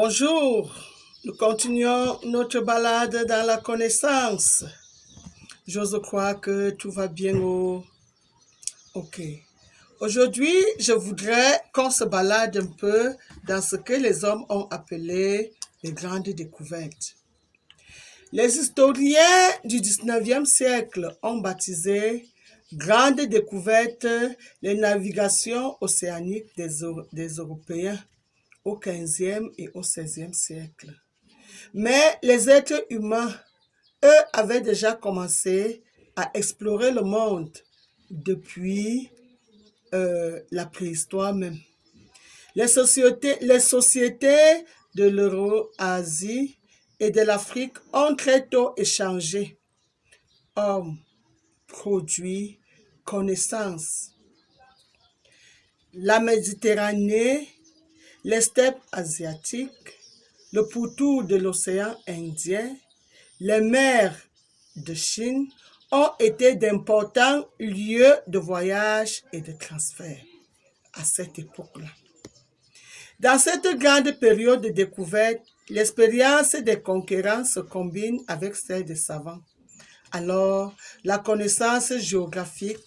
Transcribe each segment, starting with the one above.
Bonjour, nous continuons notre balade dans la connaissance. J'ose croire que tout va bien Ok. Aujourd'hui, je voudrais qu'on se balade un peu dans ce que les hommes ont appelé les grandes découvertes. Les historiens du 19e siècle ont baptisé grandes découvertes les navigations océaniques des Européens au 15e et au 16e siècle. Mais les êtres humains, eux, avaient déjà commencé à explorer le monde depuis la préhistoire même. Les sociétés de l'Euro-Asie et de l'Afrique ont très tôt échangé hommes, produits, connaissances. La Méditerranée, les steppes asiatiques, le pourtour de l'océan Indien, les mers de Chine ont été d'importants lieux de voyage et de transfert à cette époque-là. Dans cette grande période de découverte, l'expérience des conquérants se combine avec celle des savants. Alors, la connaissance géographique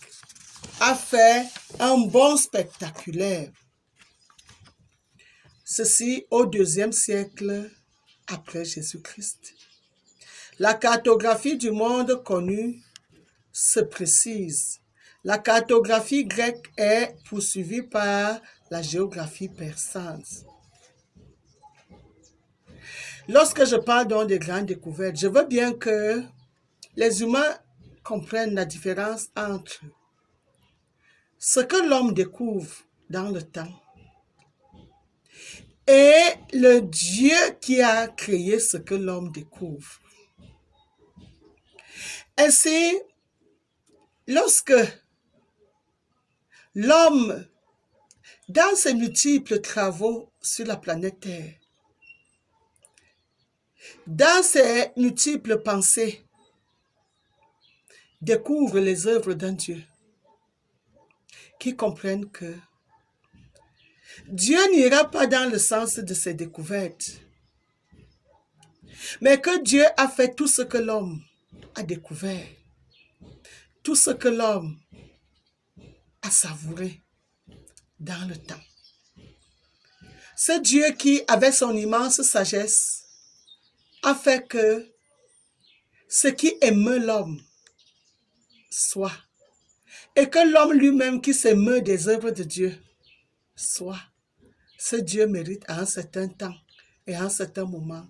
a fait un bond spectaculaire. Ceci au IIe siècle après Jésus-Christ. La cartographie du monde connu se précise. La cartographie grecque est poursuivie par la géographie persane. Lorsque je parle donc des grandes découvertes, je veux bien que les humains comprennent la différence entre ce que l'homme découvre dans le temps et le Dieu qui a créé ce que l'homme découvre. Ainsi, lorsque l'homme, dans ses multiples travaux sur la planète Terre, dans ses multiples pensées, découvre les œuvres d'un Dieu, qui comprennent que Dieu n'ira pas dans le sens de ses découvertes, mais que Dieu a fait tout ce que l'homme a découvert, tout ce que l'homme a savouré dans le temps. Ce Dieu qui, avec son immense sagesse, a fait que ce qui émeut l'homme soit, et que l'homme lui-même qui s'émeut des œuvres de Dieu soit. Ce Dieu mérite à un certain temps et à un certain moment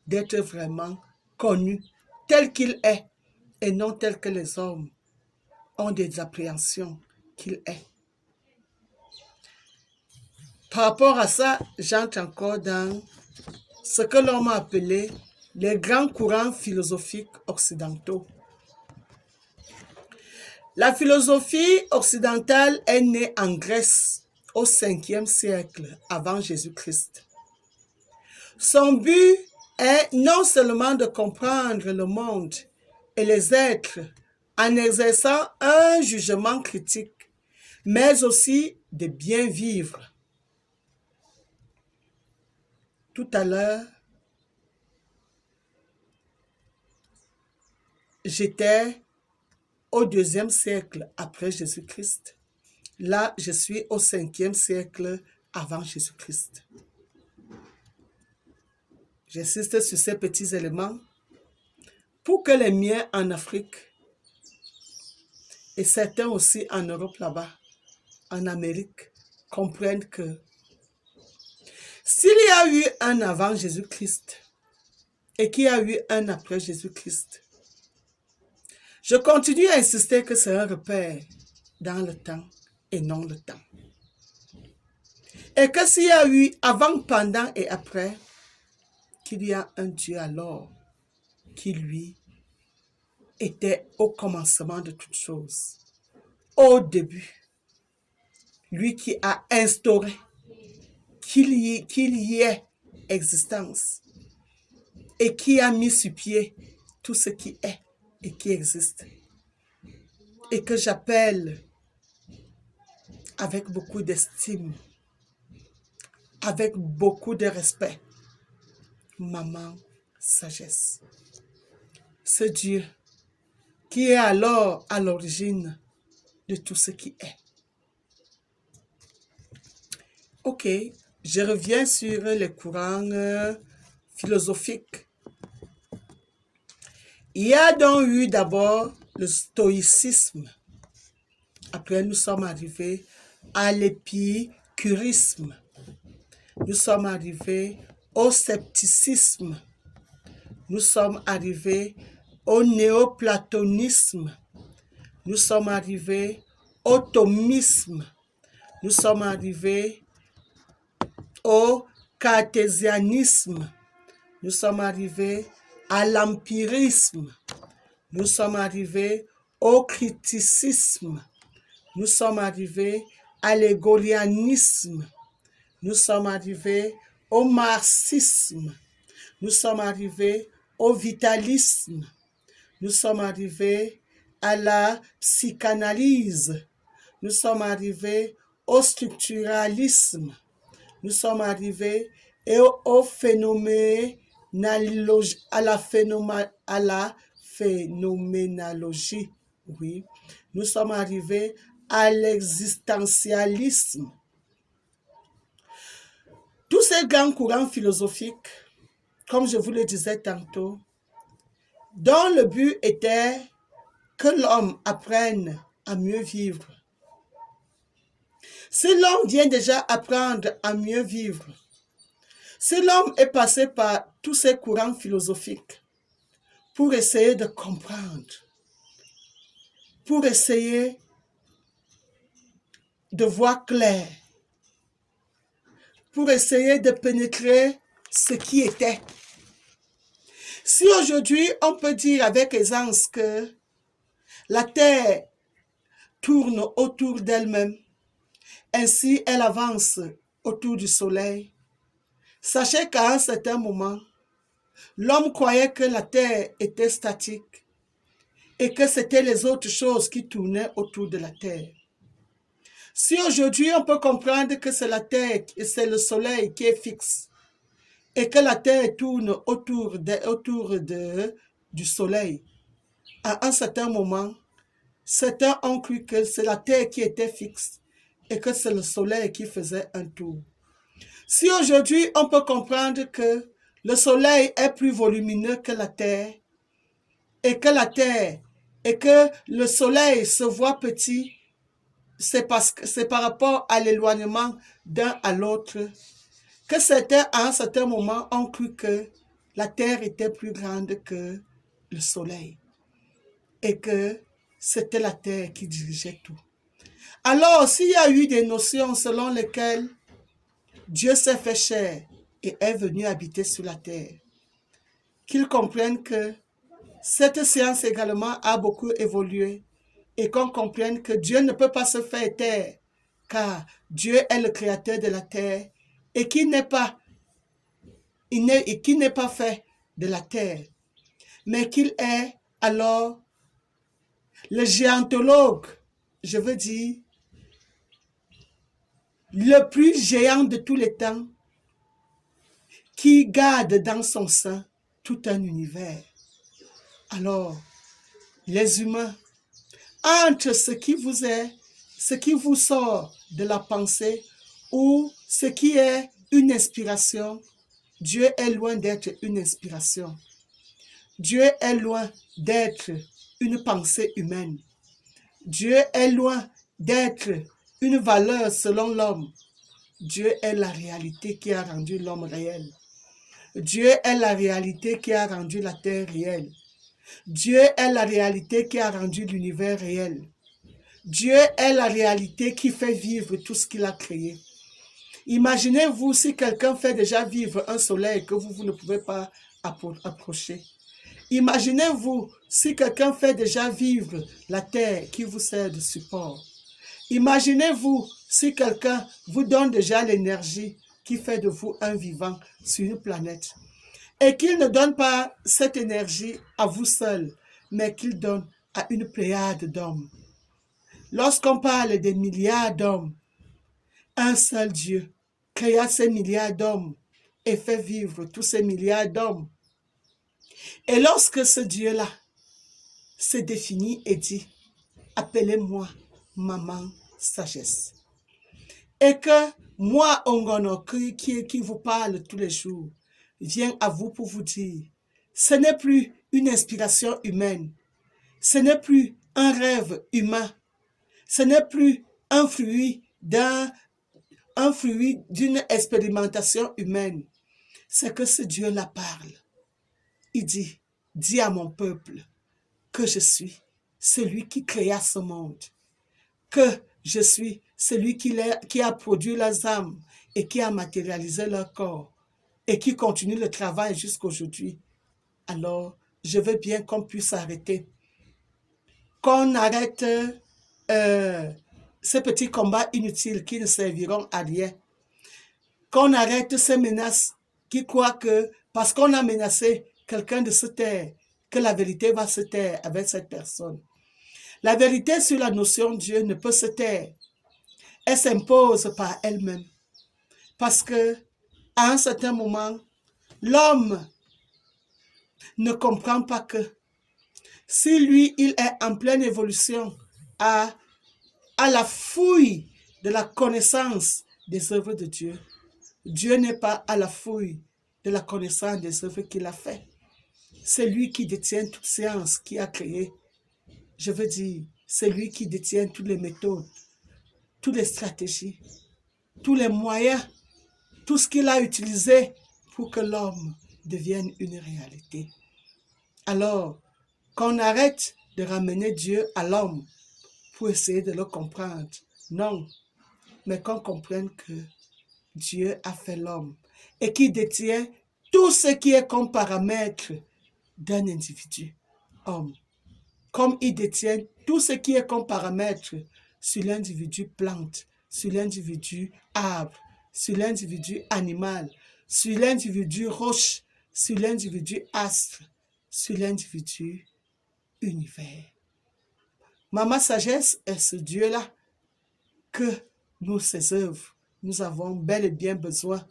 d'être vraiment connu tel qu'il est et non tel que les hommes ont des appréhensions qu'il est. Par rapport à ça, j'entre encore dans ce que l'on a appelé les grands courants philosophiques occidentaux. La philosophie occidentale est née en Grèce au 5e siècle avant Jésus-Christ. Son but est non seulement de comprendre le monde et les êtres en exerçant un jugement critique, mais aussi de bien vivre. Tout à l'heure, j'étais au 2e siècle après Jésus-Christ. Là, je suis au 5e siècle avant Jésus-Christ. J'insiste sur ces petits éléments pour que les miens en Afrique et certains aussi en Europe là-bas, en Amérique, comprennent que s'il y a eu un avant Jésus-Christ et qu'il y a eu un après Jésus-Christ, je continue à insister que c'est un repère dans le temps et non le temps. Et que s'il y a eu avant, pendant et après, qu'il y a un Dieu alors qui, lui, était au commencement de toutes choses, au début. Lui qui a instauré qu'il y ait existence et qui a mis sur pied tout ce qui est et qui existe. Et que j'appelle avec beaucoup d'estime, avec beaucoup de respect, maman sagesse. Ce Dieu qui est alors à l'origine de tout ce qui est. Ok, je reviens sur les courants philosophiques. Il y a donc eu d'abord le stoïcisme. Après, nous sommes arrivés à l'épicurisme. Nous sommes arrivés au scepticisme. Nous sommes arrivés au néoplatonisme. Nous sommes arrivés au thomisme. Nous sommes arrivés au cartésianisme. Nous sommes arrivés à l'empirisme. Nous sommes arrivés au criticisme. Nous sommes arrivés à l'hégélianisme. Nous sommes arrivés au marxisme. Nous sommes arrivés au vitalisme. Nous sommes arrivés à la psychanalyse. Nous sommes arrivés au structuralisme. Nous sommes arrivés au phénoménologie, à la phénoménologie. Oui. Nous sommes arrivés à l'existentialisme. Tous ces grands courants philosophiques, comme je vous le disais tantôt, dont le but était que l'homme apprenne à mieux vivre. Si l'homme vient déjà apprendre à mieux vivre, si l'homme est passé par tous ces courants philosophiques pour essayer de comprendre, pour essayer de voir clair, pour essayer de pénétrer ce qui était. Si aujourd'hui on peut dire avec aisance que la Terre tourne autour d'elle-même, ainsi elle avance autour du Soleil, sachez qu'à un certain moment, l'homme croyait que la Terre était statique et que c'était les autres choses qui tournaient autour de la Terre. Si aujourd'hui on peut comprendre que c'est la Terre et c'est le Soleil qui est fixe et que la Terre tourne autour du Soleil, à un certain moment, certains ont cru que c'est la Terre qui était fixe et que c'est le Soleil qui faisait un tour. Si aujourd'hui on peut comprendre que le Soleil est plus volumineux que la Terre et que le Soleil se voit petit, c'est par rapport à l'éloignement d'un à l'autre que certains, à un certain moment, ont cru que la Terre était plus grande que le Soleil et que c'était la Terre qui dirigeait tout. Alors, s'il y a eu des notions selon lesquelles Dieu s'est fait chair et est venu habiter sur la Terre, qu'ils comprennent que cette science également a beaucoup évolué et qu'on comprenne que Dieu ne peut pas se faire terre, car Dieu est le créateur de la terre et qui n'est pas fait de la terre, mais qu'il est alors le géantologue, je veux dire, le plus géant de tous les temps, qui garde dans son sein tout un univers. Alors, les humains, entre ce qui vous sort de la pensée ou ce qui est une inspiration, Dieu est loin d'être une inspiration. Dieu est loin d'être une pensée humaine. Dieu est loin d'être une valeur selon l'homme. Dieu est la réalité qui a rendu l'homme réel. Dieu est la réalité qui a rendu la terre réelle. Dieu est la réalité qui a rendu l'univers réel. Dieu est la réalité qui fait vivre tout ce qu'il a créé. Imaginez-vous si quelqu'un fait déjà vivre un soleil que vous ne pouvez pas approcher. Imaginez-vous si quelqu'un fait déjà vivre la terre qui vous sert de support. Imaginez-vous si quelqu'un vous donne déjà l'énergie qui fait de vous un vivant sur une planète et qu'il ne donne pas cette énergie à vous seul, mais qu'il donne à une pléiade d'hommes. Lorsqu'on parle des milliards d'hommes, un seul Dieu créa ces milliards d'hommes et fait vivre tous ces milliards d'hommes. Et lorsque ce Dieu-là se définit et dit, appelez-moi maman sagesse. Et que moi, Ongono, qui vous parle tous les jours, vient à vous pour vous dire, ce n'est plus une inspiration humaine, ce n'est plus un rêve humain, ce n'est plus un fruit d'une expérimentation humaine. C'est que ce Dieu-là parle. Il dit, dis à mon peuple que je suis celui qui créa ce monde, que je suis celui qui a produit leurs âmes et qui a matérialisé leur corps et qui continue le travail jusqu'aujourd'hui. Alors, je veux bien qu'on puisse arrêter, qu'on arrête ces petits combats inutiles qui ne serviront à rien, qu'on arrête ces menaces qui croient que parce qu'on a menacé quelqu'un de se taire, que la vérité va se taire avec cette personne. La vérité sur la notion de Dieu ne peut se taire. Elle s'impose par elle-même. Parce que, à un certain moment, l'homme ne comprend pas que si lui, il est en pleine évolution à la fouille de la connaissance des œuvres de Dieu, Dieu n'est pas à la fouille de la connaissance des œuvres qu'il a fait. C'est lui qui détient toute science qui a créé. Je veux dire, c'est lui qui détient toutes les méthodes, toutes les stratégies, tous les moyens, tout ce qu'il a utilisé pour que l'homme devienne une réalité. Alors, qu'on arrête de ramener Dieu à l'homme pour essayer de le comprendre. Non, mais qu'on comprenne que Dieu a fait l'homme et qu'il détient tout ce qui est comme paramètre d'un individu, homme. Comme il détient tout ce qui est comme paramètre sur l'individu plante, sur l'individu arbre, sur l'individu animal, sur l'individu roche, sur l'individu astre, sur l'individu univers. Maman sagesse est ce Dieu-là que nous, ses œuvres, nous avons bel et bien besoin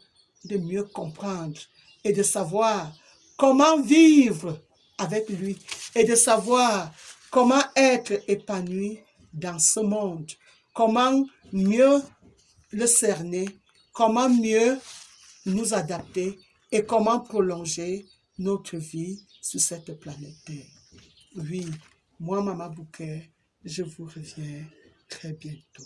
de mieux comprendre et de savoir comment vivre avec lui et de savoir comment être épanoui dans ce monde, comment mieux le cerner, comment mieux nous adapter et comment prolonger notre vie sur cette planète Terre. Oui, moi, Maman Bouquet, je vous reviens très bientôt.